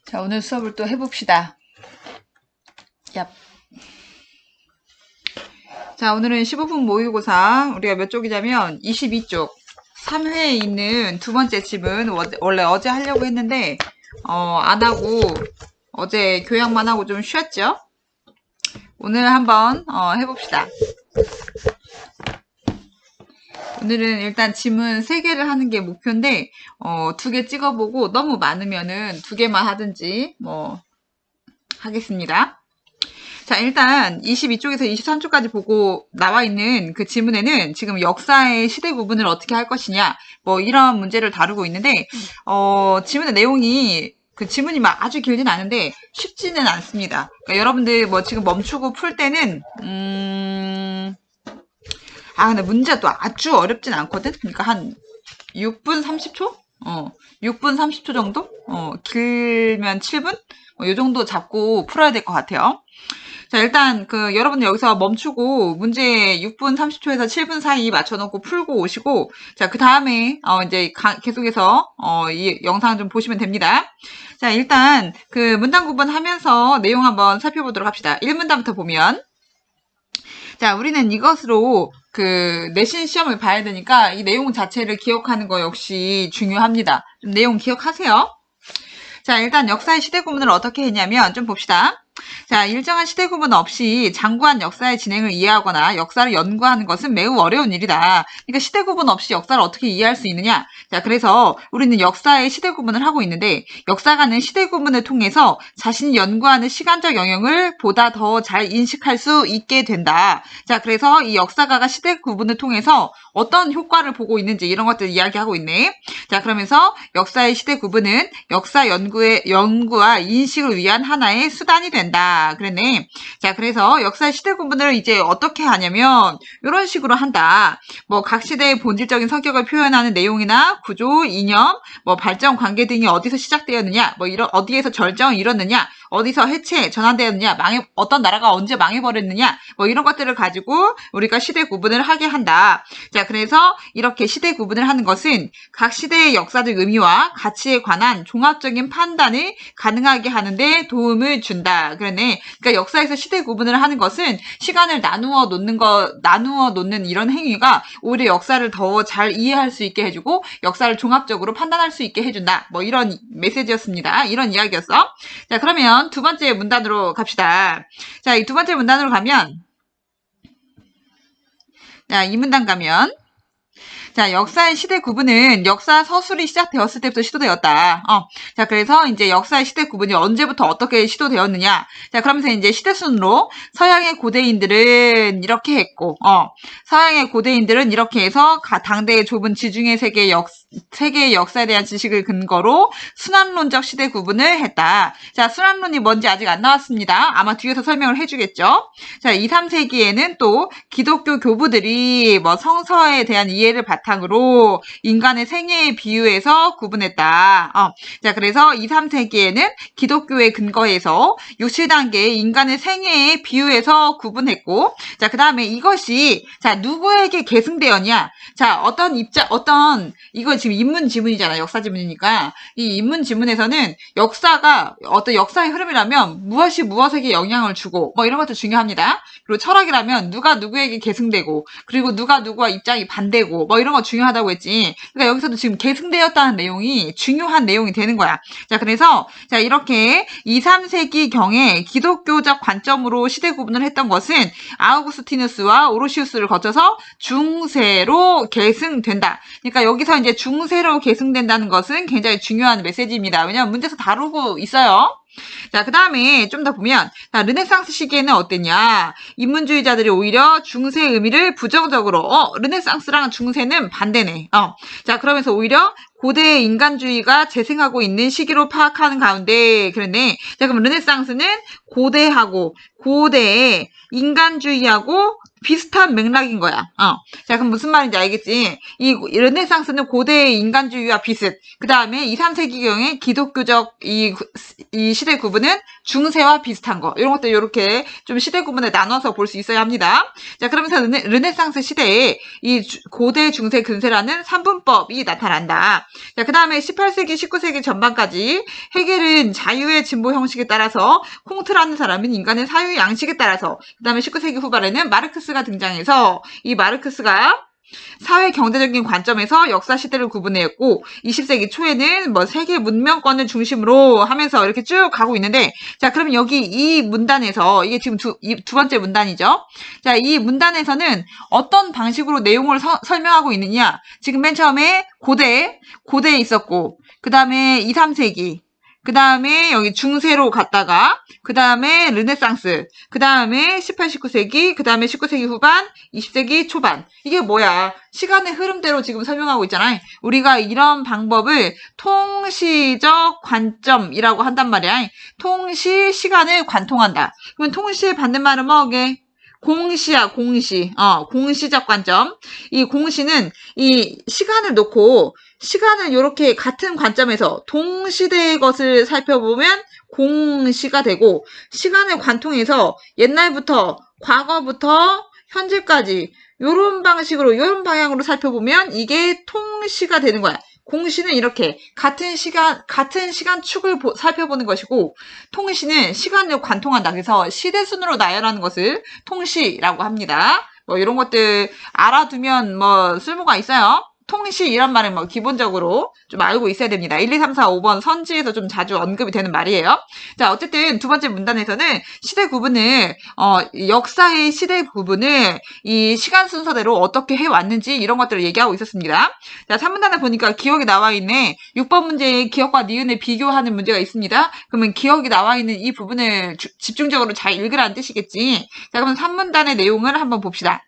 자, 오늘 수업을 또 해봅시다. 얍. 자, 오늘은 15분 모의고사. 우리가 몇 쪽이냐면 22쪽. 3회에 있는 두 번째 집은 원래 어제 하려고 했는데 안 하고 어제 교양만 하고 좀 쉬었죠. 오늘 한번 해봅시다. 오늘은 일단 지문 3개를 하는 게 목표인데 2개 찍어보고 너무 많으면은 2개만 하든지 뭐 하겠습니다. 자, 일단 22쪽에서 23쪽까지 보고 나와 있는 그 지문에는 지금 역사의 시대 구분을 어떻게 할 것이냐 뭐 이런 문제를 다루고 있는데 지문의 내용이 그 지문이 막 아주 길진 않은데 쉽지는 않습니다. 그러니까 여러분들 뭐 지금 멈추고 풀 때는 근데 문제가 또 아주 어렵진 않거든? 그러니까 한 6분 30초? 6분 30초 정도? 길면 7분? 요 정도 잡고 풀어야 될 것 같아요. 자, 일단, 여러분들 여기서 멈추고, 문제 6분 30초에서 7분 사이 맞춰놓고 풀고 오시고, 자, 그 다음에, 이제, 계속해서, 이 영상 좀 보시면 됩니다. 자, 일단, 문단 구분하면서 내용 한번 살펴보도록 합시다. 1문단부터 보면, 자, 우리는 이것으로 내신 시험을 봐야 되니까 이 내용 자체를 기억하는 거 역시 중요합니다. 좀 내용 기억하세요. 자, 일단 역사의 시대 구분을 어떻게 했냐면 좀 봅시다. 자, 일정한 시대 구분 없이 장구한 역사의 진행을 이해하거나 역사를 연구하는 것은 매우 어려운 일이다. 그러니까 시대 구분 없이 역사를 어떻게 이해할 수 있느냐? 자, 그래서 우리는 역사의 시대 구분을 하고 있는데 역사가는 시대 구분을 통해서 자신이 연구하는 시간적 영역을 보다 더 잘 인식할 수 있게 된다. 자, 그래서 이 역사가가 시대 구분을 통해서 어떤 효과를 보고 있는지 이런 것들을 이야기하고 있네. 자, 그러면서 역사의 시대 구분은 역사 연구와 인식을 위한 하나의 수단이 된다. 그랬네. 자, 그래서 역사의 시대 구분을 이제 어떻게 하냐면 이런 식으로 한다. 뭐 각 시대의 본질적인 성격을 표현하는 내용이나 구조, 이념, 뭐 발전 관계 등이 어디서 시작되었느냐, 뭐 어디에서 절정이 일었느냐, 어디서 해체, 전환되었느냐, 어떤 나라가 언제 망해버렸느냐, 뭐 이런 것들을 가지고 우리가 시대 구분을 하게 한다. 자, 그래서 이렇게 시대 구분을 하는 것은 각 시대의 역사적 의미와 가치에 관한 종합적인 판단을 가능하게 하는데 도움을 준다. 그러네. 그러니까 역사에서 시대 구분을 하는 것은 시간을 나누어 놓는 이런 행위가 오히려 역사를 더 잘 이해할 수 있게 해주고 역사를 종합적으로 판단할 수 있게 해준다. 뭐 이런 메시지였습니다. 이런 이야기였어. 자, 그러면 두 번째 문단으로 갑시다. 자, 이 두 번째 문단으로 가면 자, 이 문단 가면 자, 역사의 시대 구분은 역사 서술이 시작되었을 때부터 시도되었다. 자, 그래서 이제 역사의 시대 구분이 언제부터 어떻게 시도되었느냐. 자, 그러면서 이제 시대순으로 서양의 고대인들은 이렇게 했고, 서양의 고대인들은 이렇게 해서 당대의 좁은 지중해 세계의 역사에 대한 지식을 근거로 순환론적 시대 구분을 했다. 자, 순환론이 뭔지 아직 안 나왔습니다. 아마 뒤에서 설명을 해주겠죠. 자, 2, 3세기에는 또 기독교 교부들이 뭐 성서에 대한 이해를 바탕으로 인간의 생애에 비유해서 구분했다. 자, 그래서 2, 3세기에는 기독교에 근거해서 6, 7단계의 인간의 생애에 비유해서 구분했고, 자, 그 다음에 이것이, 자, 누구에게 계승되었냐? 자, 이거 지금 인문 지문이잖아. 역사 지문이니까. 이 인문 지문에서는 역사가 어떤 역사의 흐름이라면 무엇이 무엇에게 영향을 주고, 뭐 이런 것도 중요합니다. 그리고 철학이라면 누가 누구에게 계승되고, 그리고 누가 누구와 입장이 반대고, 뭐 이런 거 중요하다고 했지. 그러니까 여기서도 지금 계승되었다는 내용이 중요한 내용이 되는 거야. 자, 그래서 자, 이렇게 2, 3세기 경에 기독교적 관점으로 시대 구분을 했던 것은 아우구스티누스와 오로시우스를 거쳐서 중세로 계승된다. 그러니까 여기서 이제 중세로 계승된다는 것은 굉장히 중요한 메시지입니다. 왜냐하면 문제에서 다루고 있어요. 자, 그 다음에 좀 더 보면, 자, 르네상스 시기에는 어땠냐? 인문주의자들이 오히려 중세의 의미를 부정적으로, 르네상스랑 중세는 반대네. 자, 그러면서 오히려 고대의 인간주의가 재생하고 있는 시기로 파악하는 가운데, 그랬네. 자, 그럼 르네상스는 고대의 인간주의하고 비슷한 맥락인 거야. 자, 그럼 무슨 말인지 알겠지? 이 르네상스는 고대의 인간주의와 비슷. 그 다음에 2, 3세기경의 기독교적 이 시대 구분은 중세와 비슷한 거. 이런 것들 이렇게 좀 시대 구분에 나눠서 볼 수 있어야 합니다. 자, 그러면서 르네상스 시대에 이 고대, 중세, 근세라는 3분법이 나타난다. 자, 그 다음에 18세기, 19세기 전반까지 헤겔은 자유의 진보 형식에 따라서 콩트라는 사람은 인간의 사유 양식에 따라서 그 다음에 19세기 후반에는 마르크스가 등장해서 이 마르크스가 사회 경제적인 관점에서 역사 시대를 구분했고 20세기 초에는 뭐 세계 문명권을 중심으로 하면서 이렇게 쭉 가고 있는데 자 그럼 여기 이 문단에서 이게 지금 두 번째 문단이죠. 자, 이 문단에서는 어떤 방식으로 내용을 설명하고 있느냐. 지금 맨 처음에 고대에 있었고 그 다음에 2, 3세기 그 다음에 여기 중세로 갔다가 그 다음에 르네상스 그 다음에 18, 19세기 그 다음에 19세기 후반 20세기 초반 이게 뭐야. 시간의 흐름대로 지금 설명하고 있잖아. 우리가 이런 방법을 통시적 관점이라고 한단 말이야. 통시 시간을 관통한다. 그러면 통시의 반대말은 뭐게? 공시야, 공시. 공시적 관점. 이 공시는 이 시간을 놓고 시간을 이렇게 같은 관점에서 동시대의 것을 살펴보면 공시가 되고 시간을 관통해서 옛날부터 과거부터 현재까지 요런 방식으로 요런 방향으로 살펴보면 이게 통시가 되는 거야. 공시는 이렇게 같은 시간 축을 살펴보는 것이고 통시는 시간을 관통한다. 그래서 시대순으로 나열하는 것을 통시라고 합니다. 뭐 이런 것들 알아두면 뭐 쓸모가 있어요. 통시 이란 말은 뭐 기본적으로 좀 알고 있어야 됩니다. 1, 2, 3, 4, 5번 선지에서 좀 자주 언급이 되는 말이에요. 자, 어쨌든 두 번째 문단에서는 시대 구분을 역사의 시대 구분을 이 시간 순서대로 어떻게 해왔는지 이런 것들을 얘기하고 있었습니다. 자, 3문단에 보니까 기억이 나와 있네. 6번 문제에 기억과 니은을 비교하는 문제가 있습니다. 그러면 기억이 나와 있는 이 부분을 집중적으로 잘 읽으라는 뜻이겠지. 자, 그러면 3문단의 내용을 한번 봅시다.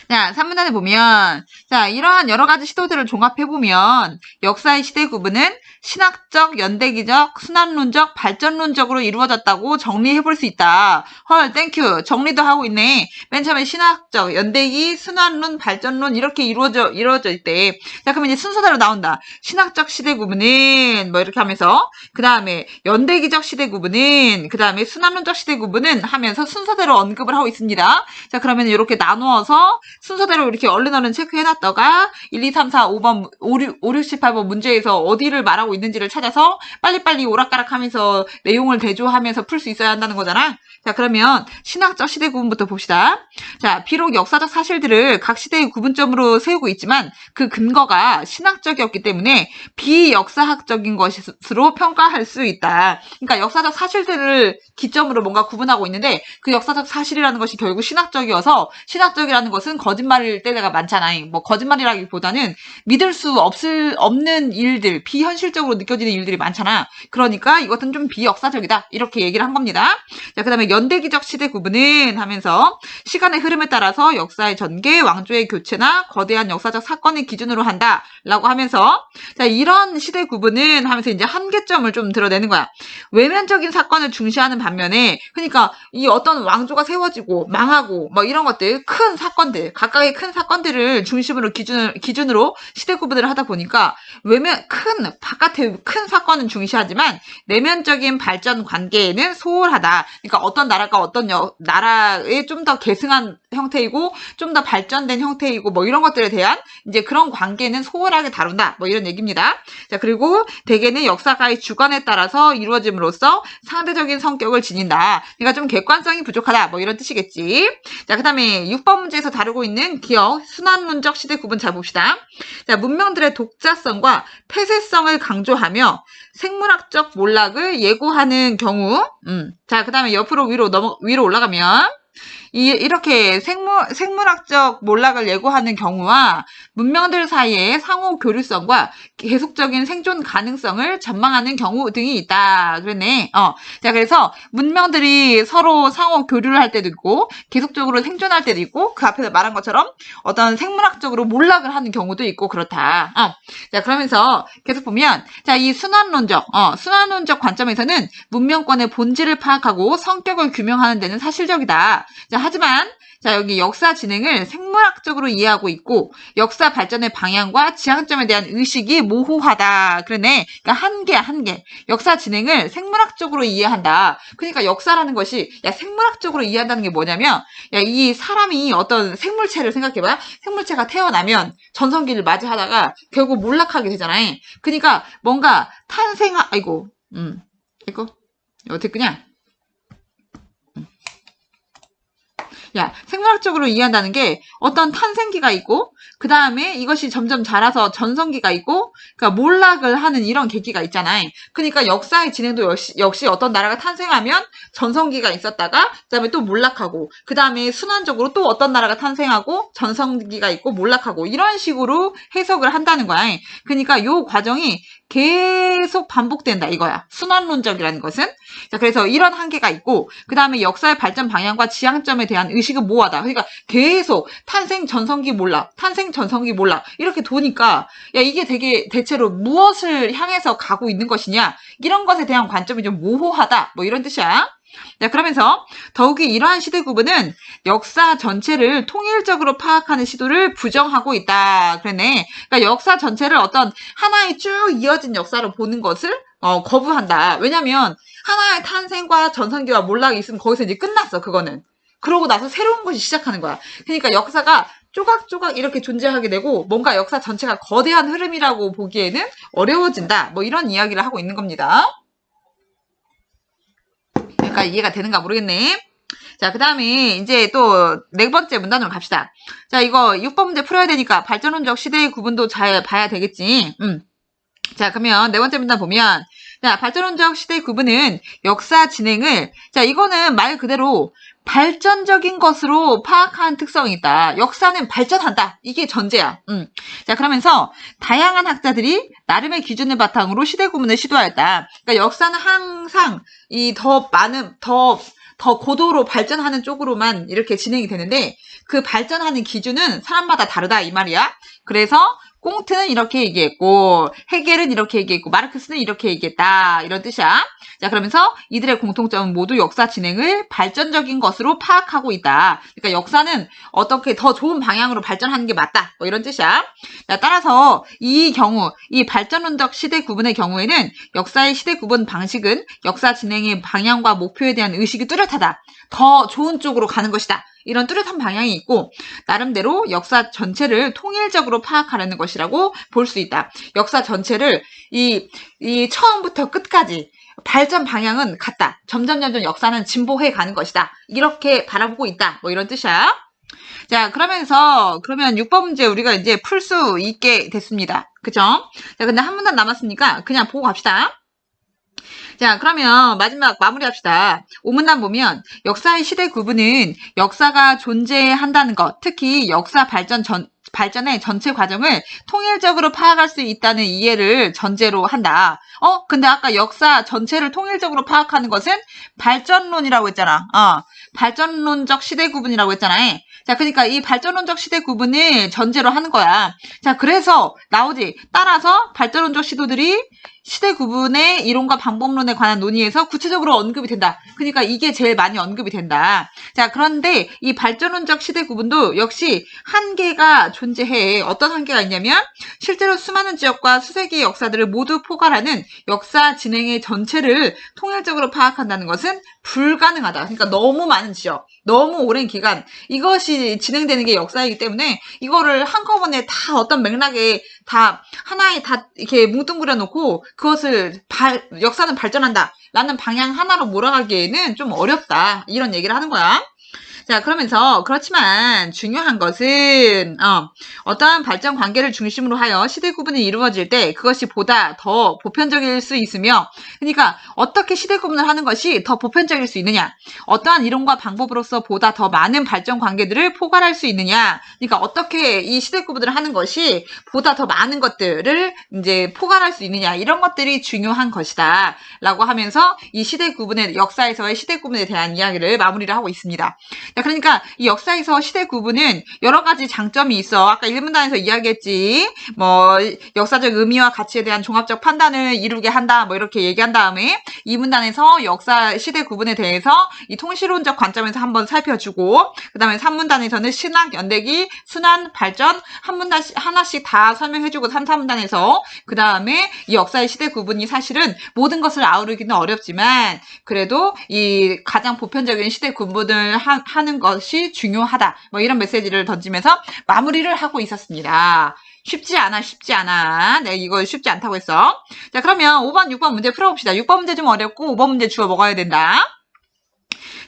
자, 3문단에 보면, 자, 이러한 여러 가지 시도들을 종합해보면, 역사의 시대 구분은 신학적, 연대기적, 순환론적, 발전론적으로 이루어졌다고 정리해볼 수 있다. 헐, 땡큐. 정리도 하고 있네. 맨 처음에 신학적, 연대기, 순환론, 발전론, 이렇게 이루어져 있대. 자, 그러면 이제 순서대로 나온다. 신학적 시대 구분은, 뭐 이렇게 하면서, 그 다음에 연대기적 시대 구분은, 그 다음에 순환론적 시대 구분은 하면서 순서대로 언급을 하고 있습니다. 자, 그러면 이렇게 나누어서, 순서대로 이렇게 얼른 체크해놨다가 1, 2, 3, 4, 5번, 5, 6, 18번 문제에서 어디를 말하고 있는지를 찾아서 빨리빨리 오락가락하면서 내용을 대조하면서 풀 수 있어야 한다는 거잖아. 자, 그러면 신학적 시대 구분부터 봅시다. 자, 비록 역사적 사실들을 각 시대의 구분점으로 세우고 있지만 그 근거가 신학적이었기 때문에 비역사학적인 것으로 평가할 수 있다. 그러니까 역사적 사실들을 기점으로 뭔가 구분하고 있는데 그 역사적 사실이라는 것이 결국 신학적이어서 신학적이라는 것은 거짓말일 때가 많잖아. 뭐 거짓말이라기보다는 믿을 수 없는 일들, 비현실적으로 느껴지는 일들이 많잖아. 그러니까 이것은 좀 비역사적이다. 이렇게 얘기를 한 겁니다. 자, 그 다음에 연대기적 시대 구분은 하면서 시간의 흐름에 따라서 역사의 전개, 왕조의 교체나 거대한 역사적 사건을 기준으로 한다. 라고 하면서 자, 이런 시대 구분은 하면서 이제 한계점을 좀 드러내는 거야. 외면적인 사건을 중시하는 반면에 그러니까 이 어떤 왕조가 세워지고 망하고 뭐 이런 것들 큰 사건들 각각의 큰 사건들을 중심으로 기준으로 시대 구분을 하다 보니까 바깥의 큰 사건은 중시하지만 내면적인 발전 관계에는 소홀하다. 그러니까 어떤 나라가 어떤 나라의 좀 더 계승한 형태이고 좀 더 발전된 형태이고 뭐 이런 것들에 대한 이제 그런 관계는 소홀하게 다룬다. 뭐 이런 얘기입니다. 자, 그리고 대개는 역사가의 주관에 따라서 이루어짐으로써 상대적인 성격을 지닌다. 그러니까 좀 객관성이 부족하다. 뭐 이런 뜻이겠지. 자, 그 다음에 6번 문제에서 다루고 있는 기억, 순환론적 시대 구분 잘 봅시다. 자, 문명들의 독자성과 폐쇄성을 강조하며 생물학적 몰락을 예고하는 경우, 자, 그 다음에 옆으로 위로 올라가면, 이렇게 생물학적 몰락을 예고하는 경우와 문명들 사이의 상호 교류성과 계속적인 생존 가능성을 전망하는 경우 등이 있다. 그러네. 자, 그래서 문명들이 서로 상호 교류를 할 때도 있고 계속적으로 생존할 때도 있고 그 앞에서 말한 것처럼 어떤 생물학적으로 몰락을 하는 경우도 있고 그렇다. 자, 그러면서 계속 보면 자, 이 순환론적 관점에서는 문명권의 본질을 파악하고 성격을 규명하는 데는 사실적이다. 자, 자, 하지만 자, 여기 역사 진행을 생물학적으로 이해하고 있고 역사 발전의 방향과 지향점에 대한 의식이 모호하다. 그러네. 그러니까 한계. 역사 진행을 생물학적으로 이해한다. 그러니까 역사라는 것이 생물학적으로 이해한다는 게 뭐냐면 이 사람이 어떤 생물체를 생각해봐. 생물체가 태어나면 전성기를 맞이하다가 결국 몰락하게 되잖아요. 그러니까 뭔가 이거 어떻게 끄냐? 생물학적으로 이해한다는 게 어떤 탄생기가 있고 그 다음에 이것이 점점 자라서 전성기가 있고 그러니까 몰락을 하는 이런 계기가 있잖아요. 그러니까 역사의 진행도 역시 어떤 나라가 탄생하면 전성기가 있었다가 그 다음에 또 몰락하고 그 다음에 순환적으로 또 어떤 나라가 탄생하고 전성기가 있고 몰락하고 이런 식으로 해석을 한다는 거야. 그러니까 요 과정이 계속 반복된다 이거야. 순환론적이라는 것은. 자, 그래서 이런 한계가 있고 그 다음에 역사의 발전 방향과 지향점에 대한 의식은 모호하다. 그러니까 계속 탄생 전성기 몰락 이렇게 도니까 이게 대체로 무엇을 향해서 가고 있는 것이냐 이런 것에 대한 관점이 좀 모호하다 뭐 이런 뜻이야. 자, 그러면서 더욱이 이러한 시대 구분은 역사 전체를 통일적으로 파악하는 시도를 부정하고 있다. 그러네. 그러니까 역사 전체를 어떤 하나의 쭉 이어진 역사로 보는 것을 거부한다. 왜냐면 하나의 탄생과 전성기와 몰락이 있으면 거기서 이제 끝났어. 그거는. 그러고 나서 새로운 것이 시작하는 거야. 그러니까 역사가 조각조각 이렇게 존재하게 되고 뭔가 역사 전체가 거대한 흐름이라고 보기에는 어려워진다. 뭐 이런 이야기를 하고 있는 겁니다. 그러니까 이해가 되는가 모르겠네. 자, 그 다음에 이제 또 4번째 문단으로 갑시다. 자, 이거 6번 문제 풀어야 되니까 발전론적 시대의 구분도 잘 봐야 되겠지. 자, 그러면 4번째 문단 보면 자, 발전론적 시대의 구분은 역사 진행을 자, 이거는 말 그대로 발전적인 것으로 파악하는 특성이 있다. 역사는 발전한다. 이게 전제야. 자, 그러면서 다양한 학자들이 나름의 기준을 바탕으로 시대 구분을 시도하였다. 그러니까 역사는 항상 더 고도로 발전하는 쪽으로만 이렇게 진행이 되는데 그 발전하는 기준은 사람마다 다르다 이 말이야. 그래서 꽁트는 이렇게 얘기했고 헤겔은 이렇게 얘기했고 마르크스는 이렇게 얘기했다 이런 뜻이야. 자, 그러면서 이들의 공통점은 모두 역사 진행을 발전적인 것으로 파악하고 있다. 그러니까 역사는 어떻게 더 좋은 방향으로 발전하는 게 맞다 뭐 이런 뜻이야. 자, 따라서 이 발전론적 시대 구분의 경우에는 역사의 시대 구분 방식은 역사 진행의 방향과 목표에 대한 의식이 뚜렷하다. 더 좋은 쪽으로 가는 것이다. 이런 뚜렷한 방향이 있고 나름대로 역사 전체를 통일적으로 파악하려는 것이라고 볼 수 있다. 역사 전체를 이 처음부터 끝까지 발전 방향은 같다. 점점 역사는 진보해 가는 것이다. 이렇게 바라보고 있다. 뭐 이런 뜻이야. 자, 그러면 6번 문제 우리가 이제 풀 수 있게 됐습니다. 그죠? 자, 근데 한 문단 남았으니까 그냥 보고 갑시다. 자, 그러면 마지막 마무리합시다. 5문단 보면 역사의 시대 구분은 역사가 존재한다는 것, 특히 역사 발전의 전체 과정을 통일적으로 파악할 수 있다는 이해를 전제로 한다. 근데 아까 역사 전체를 통일적으로 파악하는 것은 발전론이라고 했잖아. 발전론적 시대 구분이라고 했잖아. 자, 그러니까 이 발전론적 시대 구분을 전제로 하는 거야. 자, 그래서 나오지. 따라서 발전론적 시도들이 시대 구분의 이론과 방법론에 관한 논의에서 구체적으로 언급이 된다. 그러니까 이게 제일 많이 언급이 된다. 자, 그런데 이 발전론적 시대 구분도 역시 한계가 존재해. 어떤 한계가 있냐면 실제로 수많은 지역과 수세기의 역사들을 모두 포괄하는 역사 진행의 전체를 통일적으로 파악한다는 것은 불가능하다. 그러니까 너무 많은 지역, 너무 오랜 기간 이것이 진행되는 게 역사이기 때문에 이거를 한꺼번에 다 어떤 맥락에 다 하나에 다 이렇게 뭉뚱그려 놓고 그것을 역사는 발전한다 라는 방향 하나로 몰아가기에는 좀 어렵다 이런 얘기를 하는 거야. 자, 그러면서 그렇지만 중요한 것은 어떠한 발전 관계를 중심으로 하여 시대 구분이 이루어질 때 그것이 보다 더 보편적일 수 있으며 그러니까 어떻게 시대 구분을 하는 것이 더 보편적일 수 있느냐 어떠한 이론과 방법으로서 보다 더 많은 발전 관계들을 포괄할 수 있느냐 그러니까 어떻게 이 시대 구분을 하는 것이 보다 더 많은 것들을 이제 포괄할 수 있느냐 이런 것들이 중요한 것이다 라고 하면서 이 시대 구분의 역사에서의 시대 구분에 대한 이야기를 마무리를 하고 있습니다. 자, 그러니까 이 역사에서 시대 구분은 여러 가지 장점이 있어. 아까 1문단에서 이야기했지. 뭐 역사적 의미와 가치에 대한 종합적 판단을 이루게 한다. 뭐 이렇게 얘기한 다음에 2문단에서 역사 시대 구분에 대해서 이 통실론적 관점에서 한번 살펴주고 그다음에 3문단에서는 신학, 연대기, 순환, 발전 한 문단 하나씩 다 설명해주고 3, 4문단에서 그다음에 이 역사의 시대 구분이 사실은 모든 것을 아우르기는 어렵지만 그래도 이 가장 보편적인 시대 구분을 하는 것이 중요하다. 뭐 이런 메시지를 던지면서 마무리를 하고 있었습니다. 쉽지 않아. 네, 이거 쉽지 않다고 했어. 자, 그러면 5번, 6번 문제 풀어봅시다. 6번 문제 좀 어렵고 5번 문제 주워 먹어야 된다.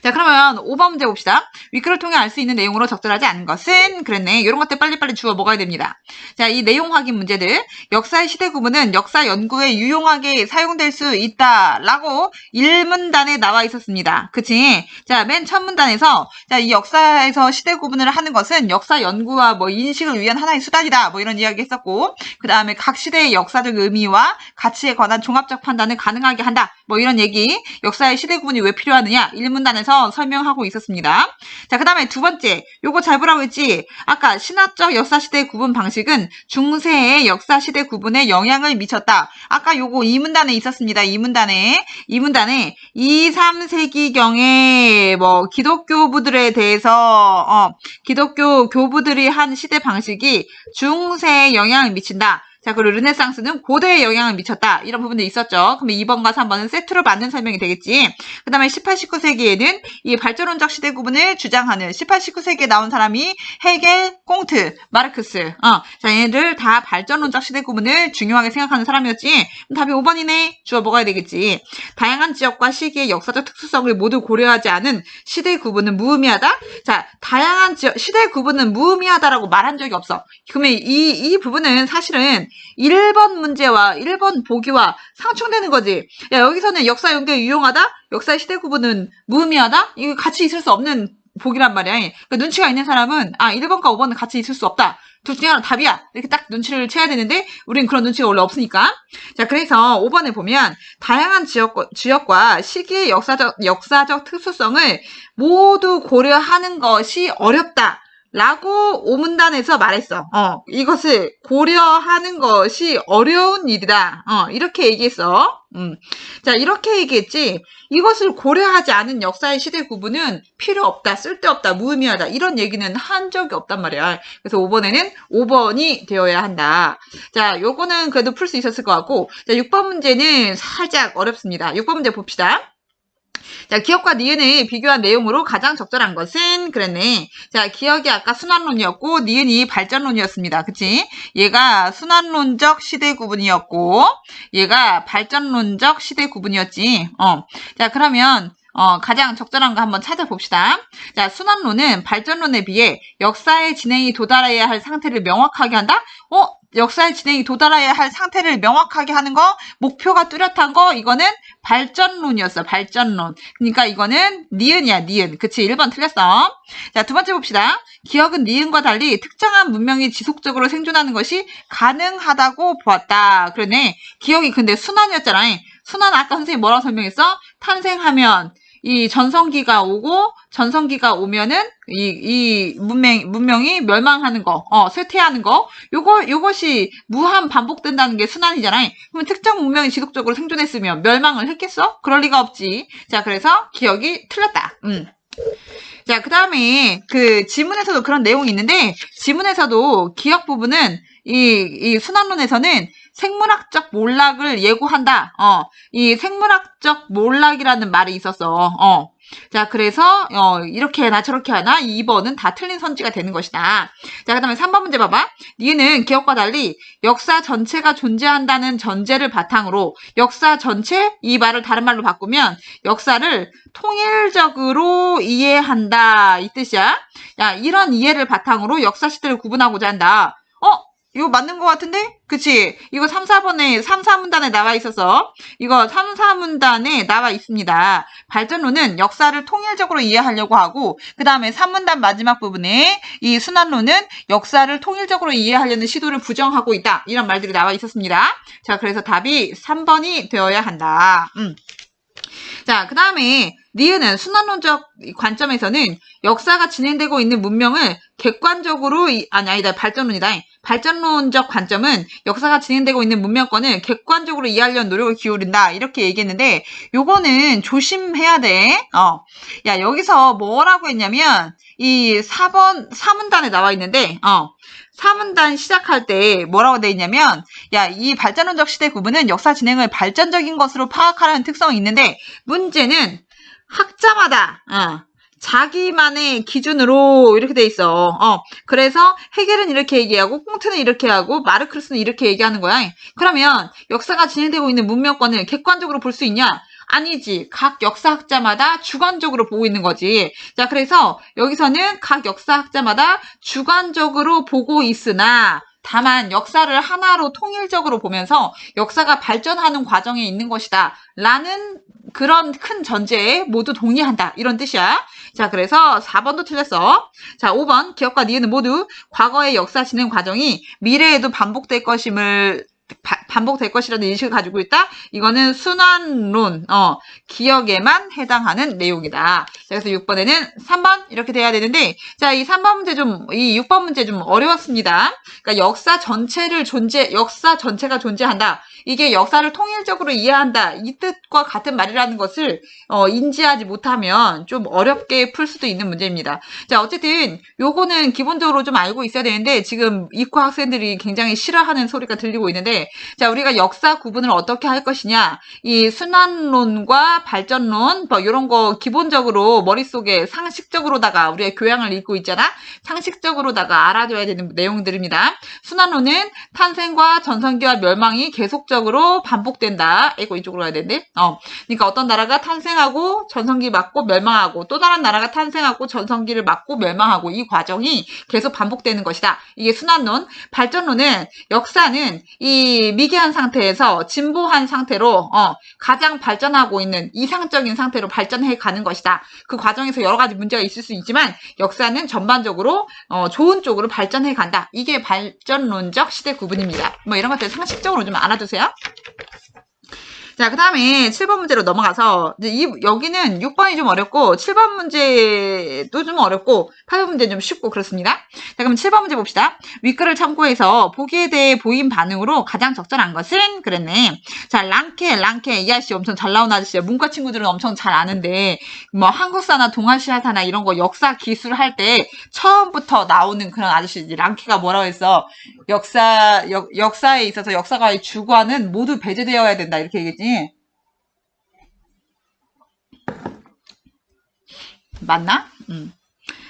자, 그러면 5번 문제 봅시다. 윗글을 통해 알 수 있는 내용으로 적절하지 않은 것은 그랬네. 이런 것들 빨리빨리 주워 먹어야 됩니다. 자, 이 내용 확인 문제들. 역사의 시대 구분은 역사 연구에 유용하게 사용될 수 있다라고 1문단에 나와 있었습니다. 그치? 자, 맨 첫 문단에서 자, 이 역사에서 시대 구분을 하는 것은 역사 연구와 뭐 인식을 위한 하나의 수단이다. 뭐 이런 이야기 했었고 그 다음에 각 시대의 역사적 의미와 가치에 관한 종합적 판단을 가능하게 한다. 뭐 이런 얘기. 역사의 시대 구분이 왜 필요하느냐? 1문단에서 설명하고 있었습니다. 자, 그 다음에 두 번째, 요거 잘 보라고 했지? 아까 신화적 역사시대 구분 방식은 중세의 역사시대 구분에 영향을 미쳤다. 아까 요거 2문단에 있었습니다. 2문단에 2, 3세기경에 뭐 기독교부들에 대해서 기독교 교부들이 한 시대 방식이 중세에 영향을 미친다. 자, 그리고 르네상스는 고대에 영향을 미쳤다. 이런 부분도 있었죠. 그러면 2번과 3번은 세트로 맞는 설명이 되겠지. 그 다음에 18, 19세기에는 이 발전론적 시대 구분을 주장하는 18, 19세기에 나온 사람이 헤겔, 꽁트, 마르크스. 자, 얘네들 다 발전론적 시대 구분을 중요하게 생각하는 사람이었지. 답이 5번이네. 주워 먹어야 되겠지. 다양한 지역과 시기의 역사적 특수성을 모두 고려하지 않은 시대 구분은 무의미하다. 자, 다양한 지역, 시대 구분은 무의미하다라고 말한 적이 없어. 그러면 이 부분은 사실은 1번 문제와 1번 보기와 상충되는 거지. 야, 여기서는 역사 연구에 유용하다? 역사의 시대 구분은 무의미하다? 이거 같이 있을 수 없는 보기란 말이야. 그러니까 눈치가 있는 사람은 1번과 5번은 같이 있을 수 없다. 둘 중에 하나 답이야. 이렇게 딱 눈치를 채야 되는데 우린 그런 눈치가 원래 없으니까. 자, 그래서 5번에 보면 다양한 지역과 시기의 역사적 특수성을 모두 고려하는 것이 어렵다. 라고 5문단에서 말했어. 이것을 고려하는 것이 어려운 일이다. 이렇게 얘기했어. 자, 이렇게 얘기했지. 이것을 고려하지 않은 역사의 시대 구분은 필요 없다, 쓸데없다, 무의미하다. 이런 얘기는 한 적이 없단 말이야. 그래서 5번에는 5번이 되어야 한다. 자, 요거는 그래도 풀 수 있었을 것 같고. 자, 6번 문제는 살짝 어렵습니다. 6번 문제 봅시다. 자, 기억과 니은을 비교한 내용으로 가장 적절한 것은 그랬네. 자, 기억이 아까 순환론이었고 니은이 발전론이었습니다. 그치? 얘가 순환론적 시대 구분이었고 얘가 발전론적 시대 구분이었지. 자, 그러면 가장 적절한 거 한번 찾아봅시다. 자, 순환론은 발전론에 비해 역사의 진행이 도달해야 할 상태를 명확하게 한다? 역사의 진행이 도달해야 할 상태를 명확하게 하는 거, 목표가 뚜렷한 거, 이거는 발전론이었어, 발전론. 그러니까 이거는 니은이야, 니은. 그치, 1번 틀렸어. 자, 두 번째 봅시다. 기억은 니은과 달리 특정한 문명이 지속적으로 생존하는 것이 가능하다고 보았다. 그러네. 기억이 근데 순환이었잖아. 순환 아까 선생님이 뭐라고 설명했어? 탄생하면 이 전성기가 오고 전성기가 오면은 이 문명이 멸망하는 거, 쇠퇴하는 거, 요것이 무한 반복된다는 게 순환이잖아. 그러면 특정 문명이 지속적으로 생존했으면 멸망을 했겠어? 그럴 리가 없지. 자, 그래서 기억이 틀렸다. 자, 그 다음에 그 지문에서도 그런 내용이 있는데 지문에서도 기억 부분은 이 순환론에서는 생물학적 몰락을 예고한다. 이 생물학적 몰락이라는 말이 있었어. 자, 그래서 이렇게 하나 저렇게 하나 2번은 다 틀린 선지가 되는 것이다. 자, 그 다음에 3번 문제 봐봐. 니는 기억과 달리 역사 전체가 존재한다는 전제를 바탕으로 역사 전체, 이 말을 다른 말로 바꾸면 역사를 통일적으로 이해한다. 이 뜻이야. 야, 이런 이해를 바탕으로 역사 시대를 구분하고자 한다. 이거 맞는 것 같은데? 그치? 이거 3, 4문단에 나와 있어서 이거 3, 4문단에 나와 있습니다. 발전론은 역사를 통일적으로 이해하려고 하고 그 다음에 3문단 마지막 부분에 이 순환론은 역사를 통일적으로 이해하려는 시도를 부정하고 있다. 이런 말들이 나와 있었습니다. 자, 그래서 답이 3번이 되어야 한다. 자, 그 다음에 니은은 순환론적 관점에서는 역사가 진행되고 있는 문명을 객관적으로 아니다 발전론이다. 발전론적 관점은 역사가 진행되고 있는 문명권을 객관적으로 이해하려는 노력을 기울인다. 이렇게 얘기했는데 요거는 조심해야 돼. 야, 여기서 뭐라고 했냐면 이 4번 4문단에 나와 있는데 4문단 시작할 때 뭐라고 돼 있냐면 야, 이 발전론적 시대 구분은 역사 진행을 발전적인 것으로 파악하는 특성이 있는데 문제는 학자마다 자기만의 기준으로 이렇게 돼 있어. 그래서 헤겔은 이렇게 얘기하고 콩트는 이렇게 하고 마르크스는 이렇게 얘기하는 거야. 그러면 역사가 진행되고 있는 문명권을 객관적으로 볼 수 있냐? 아니지. 각 역사학자마다 주관적으로 보고 있는 거지. 자, 그래서 여기서는 각 역사학자마다 주관적으로 보고 있으나 다만 역사를 하나로 통일적으로 보면서 역사가 발전하는 과정에 있는 것이다. 라는 그런 큰 전제에 모두 동의한다. 이런 뜻이야. 자, 그래서 4번도 틀렸어. 자, 5번 기억과 니은은 모두 과거의 역사 진행 과정이 미래에도 반복될 것이라는 인식을 가지고 있다. 이거는 순환론, 기억에만 해당하는 내용이다. 자, 그래서 6번에는 3번 이렇게 돼야 되는데, 자, 이 3번 문제 이 6번 문제 좀 어려웠습니다. 그러니까 역사 전체가 존재한다. 이게 역사를 통일적으로 이해한다. 이 뜻과 같은 말이라는 것을 인지하지 못하면 좀 어렵게 풀 수도 있는 문제입니다. 자, 어쨌든 요거는 기본적으로 좀 알고 있어야 되는데 지금 이과 학생들이 굉장히 싫어하는 소리가 들리고 있는데 자, 우리가 역사 구분을 어떻게 할 것이냐. 이 순환론과 발전론 뭐 이런 거 기본적으로 머릿속에 상식적으로다가 우리가 교양을 읽고 있잖아. 상식적으로다가 알아둬야 되는 내용들입니다. 순환론은 탄생과 전성기와 멸망이 계속적으로 반복된다. 이쪽으로 가야 되는데. 그러니까 어떤 나라가 탄생하고 전성기 맞고 멸망하고 또 다른 나라가 탄생하고 전성기를 맞고 멸망하고 이 과정이 계속 반복되는 것이다. 이게 순환론. 발전론은 역사는 이 미개한 상태에서 진보한 상태로 가장 발전하고 있는 이상적인 상태로 발전해 가는 것이다. 그 과정에서 여러 가지 문제가 있을 수 있지만 역사는 전반적으로 좋은 쪽으로 발전해 간다. 이게 발전론적 시대 구분입니다. 뭐 이런 것들 상식적으로 좀 알아두세요. 자, 그 다음에 7번 문제로 넘어가서 이제 여기는 6번이 좀 어렵고 7번 문제도 좀 어렵고 8번 문제는 좀 쉽고 그렇습니다. 자, 그럼 7번 문제 봅시다. 윗글을 참고해서 보기에 대해 보인 반응으로 가장 적절한 것은 그랬네. 자, 랑케 이 아저씨 엄청 잘 나온 아저씨야. 문과 친구들은 엄청 잘 아는데 뭐 한국사나 동아시아사나 이런 거 역사 기술 할 때 처음부터 나오는 그런 아저씨지. 랑케가 뭐라고 했어? 역사에 있어서 역사가의 주관은 모두 배제되어야 된다. 이렇게 얘기했지. 맞나?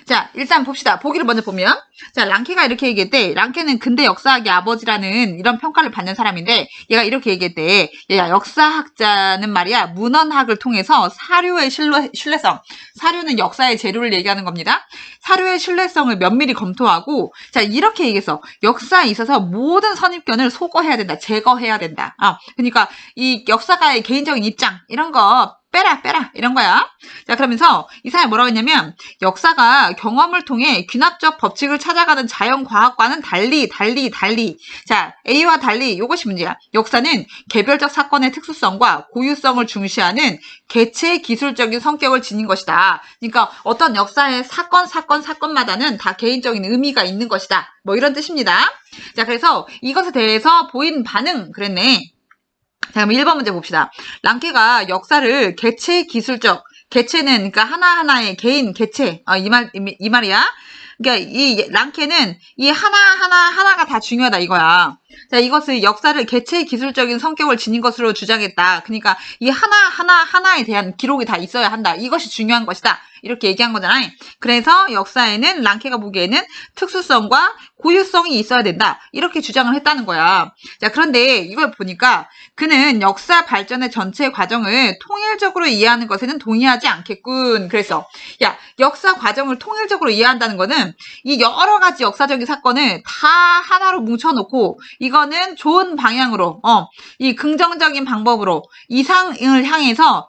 자, 일단 봅시다. 보기를 먼저 보면 자, 랑케가 이렇게 얘기했대. 랑케는 근대 역사학의 아버지라는 이런 평가를 받는 사람인데 얘가 이렇게 얘기했대. 얘가 역사학자는 말이야 문헌학을 통해서 사료의 신뢰성, 사료는 역사의 재료를 얘기하는 겁니다. 사료의 신뢰성을 면밀히 검토하고 자, 이렇게 얘기해서 역사에 있어서 모든 선입견을 소거해야 된다. 제거해야 된다. 그러니까 이 역사가의 개인적인 입장 이런 거 빼라 이런 거야. 자, 그러면서 이 사람이 뭐라고 했냐면 역사가 경험을 통해 귀납적 법칙을 찾아가는 자연과학과는 달리 자, A와 달리 이것이 문제야. 역사는 개별적 사건의 특수성과 고유성을 중시하는 개체 기술적인 성격을 지닌 것이다. 그러니까 어떤 역사의 사건마다는 다 개인적인 의미가 있는 것이다. 뭐 이런 뜻입니다. 자, 그래서 이것에 대해서 보인 반응 그랬네. 자, 그럼 1번 문제 봅시다. 랑케가 역사를 개체 기술적, 개체는 그러니까 하나하나의 개인 개체, 이 말이야. 그러니까 이 랑케는 이 하나가 다 중요하다 이거야. 자, 이것을 역사를 개체 기술적인 성격을 지닌 것으로 주장했다. 그러니까 이 하나에 대한 기록이 다 있어야 한다. 이것이 중요한 것이다. 이렇게 얘기한 거잖아. 그래서 역사에는 랑케가 보기에는 특수성과 고유성이 있어야 된다. 이렇게 주장을 했다는 거야. 자, 그런데 이걸 보니까 그는 역사 발전의 전체 과정을 통일적으로 이해하는 것에는 동의하지 않겠군. 그래서 야, 역사 과정을 통일적으로 이해한다는 거는 이 여러 가지 역사적인 사건을 다 하나로 뭉쳐놓고 이거는 좋은 방향으로 이 긍정적인 방법으로 이상을 향해서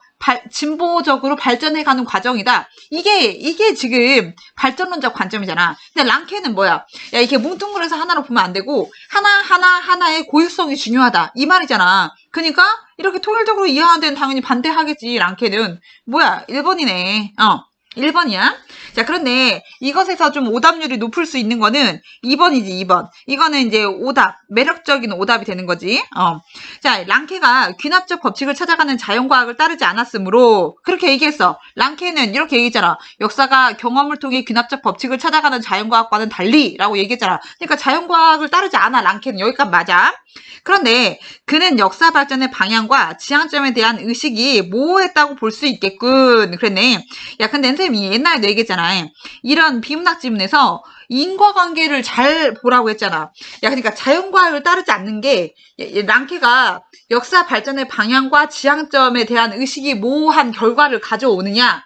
진보적으로 발전해가는 과정이다. 이게 지금 발전론적 관점이잖아. 근데 랑케는 뭐야? 야, 이게 뭉뚱그려서 하나로 보면 안 되고, 하나의 고유성이 중요하다. 이 말이잖아. 그러니까, 이렇게 통일적으로 이해하는 데는 당연히 반대하겠지, 랑케는. 뭐야, 1번이네. 1번이야. 자, 그런데 이것에서 좀 오답률이 높을 수 있는 거는 2번이지, 2번. 이거는 이제 오답, 매력적인 오답이 되는 거지. 자, 랑케가 귀납적 법칙을 찾아가는 자연과학을 따르지 않았으므로 그렇게 얘기했어. 랑케는 이렇게 얘기했잖아. 역사가 경험을 통해 귀납적 법칙을 찾아가는 자연과학과는 달리 라고 얘기했잖아. 그러니까 자연과학을 따르지 않아, 랑케는. 여기까지 맞아. 그런데 그는 역사 발전의 방향과 지향점에 대한 의식이 모호했다고 볼 수 있겠군. 그랬네. 야, 근데 선생님이 옛날에도 얘기했잖아. 이런 비문학 지문에서 인과관계를 잘 보라고 했잖아. 야, 그러니까 자연과학을 따르지 않는 게 랑케가 역사 발전의 방향과 지향점에 대한 의식이 모호한 결과를 가져오느냐?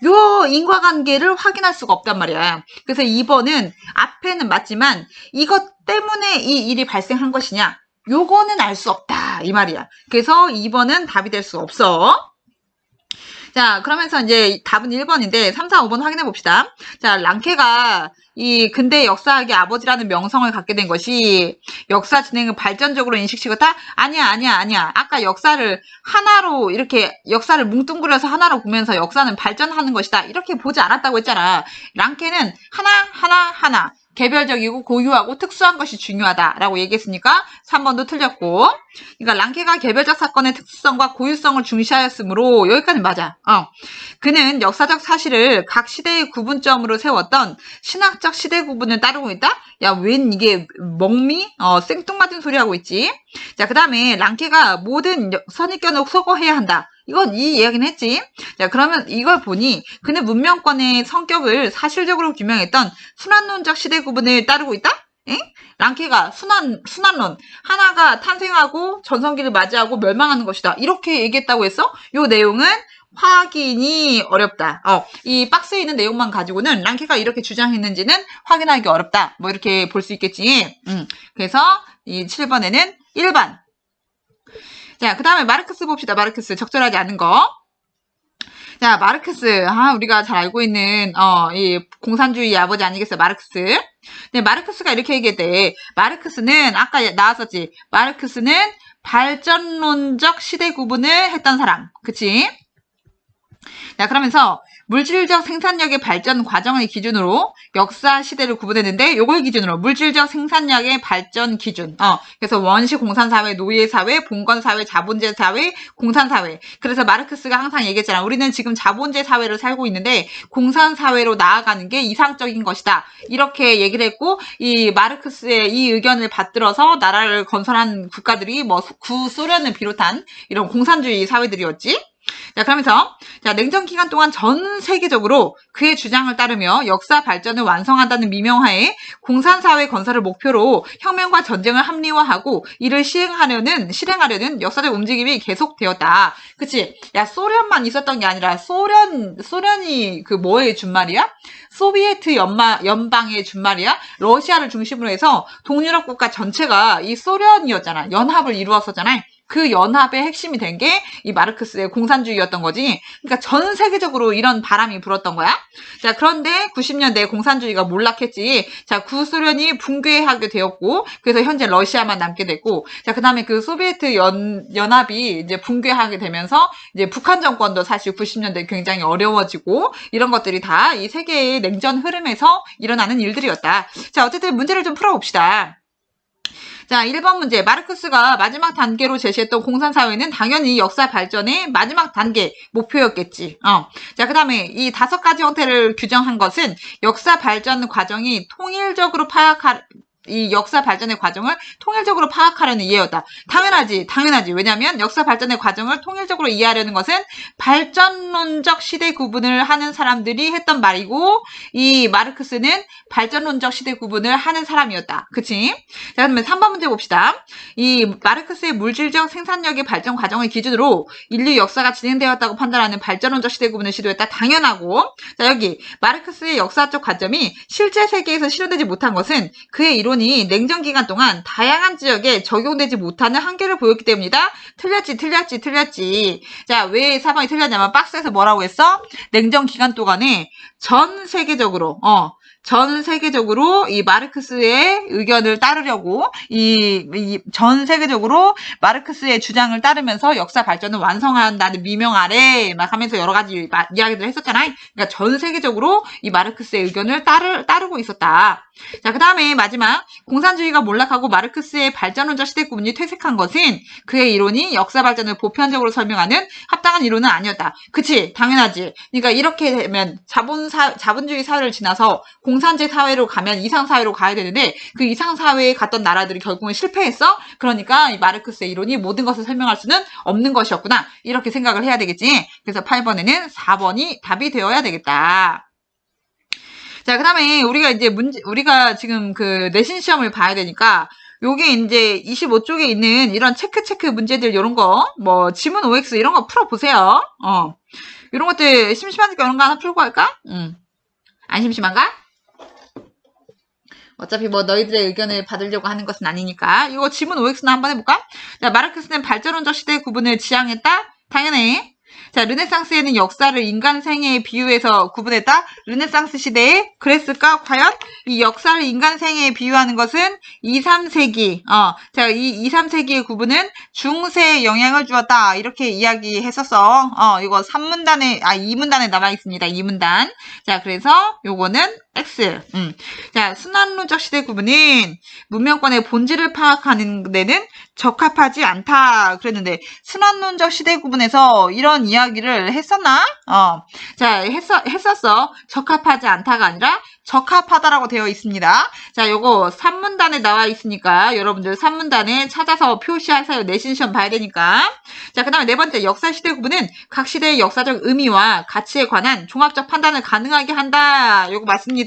요 인과관계를 확인할 수가 없단 말이야. 그래서 2번은 앞에는 맞지만 이것 때문에 이 일이 발생한 것이냐? 요거는 알 수 없다. 이 말이야. 그래서 2번은 답이 될 수 없어. 자, 그러면서 이제 답은 1번인데 3, 4, 5번 확인해 봅시다. 자, 랑케가 이 근대 역사학의 아버지라는 명성을 갖게 된 것이 역사 진행을 발전적으로 인식시켰다? 아니야. 아까 역사를 하나로 이렇게 역사를 뭉뚱그려서 하나로 보면서 역사는 발전하는 것이다. 이렇게 보지 않았다고 했잖아. 랑케는 하나. 개별적이고 고유하고 특수한 것이 중요하다라고 얘기했으니까 3번도 틀렸고, 그러니까 랑케가 개별적 사건의 특수성과 고유성을 중시하였으므로 여기까지 맞아. 그는 역사적 사실을 각 시대의 구분점으로 세웠던 신학적 시대 구분을 따르고 있다? 야, 웬 이게 생뚱맞은 소리 하고 있지? 자, 그 다음에 랑케가 모든 선입견을 소거해야 한다. 이건 이 이야기는 했지. 자, 그러면 이걸 보니 그는 문명권의 성격을 사실적으로 규명했던 순환론적 시대 구분을 따르고 있다? 랑케가 순환론, 하나가 탄생하고 전성기를 맞이하고 멸망하는 것이다. 이렇게 얘기했다고 했어? 요 내용은 확인이 어렵다. 이 박스에 있는 내용만 가지고는 랑케가 이렇게 주장했는지는 확인하기 어렵다. 뭐 이렇게 볼 수 있겠지. 그래서 이 7번에는 1번. 자, 그 다음에 마르크스 봅시다. 마르크스. 적절하지 않은 거. 자, 마르크스. 우리가 잘 알고 있는, 이 공산주의 아버지 아니겠어요? 마르크스. 네, 마르크스가 이렇게 얘기했대. 마르크스는, 아까 나왔었지. 마르크스는 발전론적 시대 구분을 했던 사람. 그치? 자, 그러면서 물질적 생산력의 발전 과정을 기준으로 역사 시대를 구분했는데 요걸 기준으로 물질적 생산력의 발전 기준. 그래서 원시 공산사회, 노예사회, 봉건사회, 자본제 사회, 공산사회. 그래서 마르크스가 항상 얘기했잖아. 우리는 지금 자본제 사회를 살고 있는데 공산사회로 나아가는 게 이상적인 것이다. 이렇게 얘기를 했고, 이 마르크스의 이 의견을 받들어서 나라를 건설한 국가들이 뭐 구소련을 비롯한 이런 공산주의 사회들이었지. 자, 그러면서 자, 냉전 기간 동안 전 세계적으로 그의 주장을 따르며 역사 발전을 완성한다는 미명하에 공산사회 건설을 목표로 혁명과 전쟁을 합리화하고 이를 실행하려는 역사적 움직임이 계속되었다. 그치? 야, 소련만 있었던 게 아니라 소련이 그 뭐의 준말이야? 소비에트 연방의 준말이야? 러시아를 중심으로 해서 동유럽 국가 전체가 이 소련이었잖아. 연합을 이루었었잖아. 그 연합의 핵심이 된 게 이 마르크스의 공산주의였던 거지. 그러니까 전 세계적으로 이런 바람이 불었던 거야. 자, 그런데 90년대에 공산주의가 몰락했지. 자, 구소련이 붕괴하게 되었고, 그래서 현재 러시아만 남게 됐고, 자, 그 다음에 그 소비에트 연합이 이제 붕괴하게 되면서 이제 북한 정권도 사실 90년대 굉장히 어려워지고, 이런 것들이 다 이 세계의 냉전 흐름에서 일어나는 일들이었다. 자, 어쨌든 문제를 좀 풀어봅시다. 자, 1번 문제. 마르크스가 마지막 단계로 제시했던 공산사회는 당연히 역사 발전의 마지막 단계 목표였겠지. 자, 그 다음에 이 5가지 형태를 규정한 것은 역사 발전 과정이 통일적으로 이 역사 발전의 과정을 통일적으로 파악하려는 이해였다. 당연하지. 왜냐하면 역사 발전의 과정을 통일적으로 이해하려는 것은 발전론적 시대 구분을 하는 사람들이 했던 말이고, 이 마르크스는 발전론적 시대 구분을 하는 사람이었다. 그치? 자, 그러면 3번 문제 봅시다. 이 마르크스의 물질적 생산력의 발전 과정을 기준으로 인류 역사가 진행되었다고 판단하는 발전론적 시대 구분을 시도했다. 당연하고. 자, 여기 마르크스의 역사적 관점이 실제 세계에서 실현되지 못한 것은 그의 이론이 냉전 기간 동안 다양한 지역에 적용되지 못하는 한계를 보였기 때문이다. 틀렸지. 자, 왜 4번이 틀렸냐면 박스에서 뭐라고 했어? 냉전 기간 동안에 전 세계적으로 이 마르크스의 의견을 따르려고 전 세계적으로 마르크스의 주장을 따르면서 역사 발전을 완성한다는 미명 아래 막 하면서 여러 가지 이야기를 했었잖아. 그러니까 전 세계적으로 이 마르크스의 의견을 따르고 있었다. 자, 그 다음에 마지막 공산주의가 몰락하고 마르크스의 발전론적 시대구분이 퇴색한 것은 그의 이론이 역사 발전을 보편적으로 설명하는 합당한 이론은 아니었다. 그치? 당연하지. 그러니까 이렇게 되면 자본주의 사회를 지나서 공산제 사회로 가면 이상사회로 가야 되는데 그 이상사회에 갔던 나라들이 결국은 실패했어? 그러니까 이 마르크스의 이론이 모든 것을 설명할 수는 없는 것이었구나. 이렇게 생각을 해야 되겠지. 그래서 8번에는 4번이 답이 되어야 되겠다. 자, 그 다음에 우리가 지금 그 내신 시험을 봐야 되니까 요게 이제 25쪽에 있는 이런 체크 문제들 요런 거, 뭐 지문 OX 이런 거 풀어보세요. 이런 것들 심심하니까 이런 거 하나 풀고 할까? 안 심심한가? 어차피 뭐 너희들의 의견을 받으려고 하는 것은 아니니까. 이거 지문 OX나 한번 해볼까? 자, 마르크스는 발전론적 시대의 구분을 지향했다? 당연해. 자, 르네상스에는 역사를 인간 생애에 비유해서 구분했다. 르네상스 시대에 그랬을까? 과연 이 역사를 인간 생애에 비유하는 것은 2, 3세기. 자, 이 2, 3세기의 구분은 중세에 영향을 주었다. 이렇게 이야기했었어. 이거 2문단에 남아 있습니다. 2문단. 자, 그래서 요거는 X. 자, 순환론적 시대 구분은 문명권의 본질을 파악하는 데는 적합하지 않다. 그랬는데 순환론적 시대 구분에서 이런 이야기를 했었나? 자, 했었어. 적합하지 않다가 아니라 적합하다라고 되어 있습니다. 자, 요거 3문단에 나와 있으니까 여러분들 3문단에 찾아서 표시하세요. 내신 시험 봐야 되니까. 자, 그 다음에 네 번째 역사 시대 구분은 각 시대의 역사적 의미와 가치에 관한 종합적 판단을 가능하게 한다. 요거 맞습니다.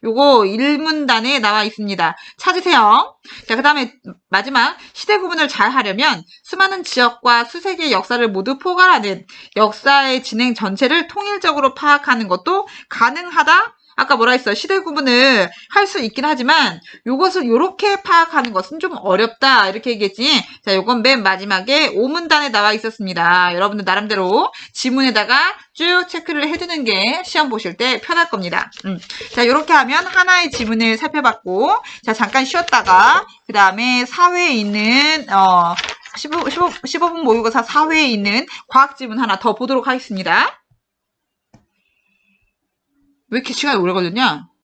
요거 1문단에 나와 있습니다. 찾으세요. 자, 그 다음에 마지막 시대 구분을 잘 하려면 수많은 지역과 수세기의 역사를 모두 포괄하는 역사의 진행 전체를 통일적으로 파악하는 것도 가능하다. 아까 뭐라 했어? 시대 구분을 할 수 있긴 하지만 요것을 요렇게 파악하는 것은 좀 어렵다. 이렇게 얘기했지. 자, 요건 맨 마지막에 5문단에 나와 있었습니다. 여러분들 나름대로 지문에다가 쭉 체크를 해두는 게 시험 보실 때 편할 겁니다. 자, 요렇게 하면 하나의 지문을 살펴봤고, 자, 잠깐 쉬었다가 그 다음에 사회에 있는 15분 모의고사 사회에 있는 과학 지문 하나 더 보도록 하겠습니다. 왜 이렇게 시간이 오래 걸렸냐?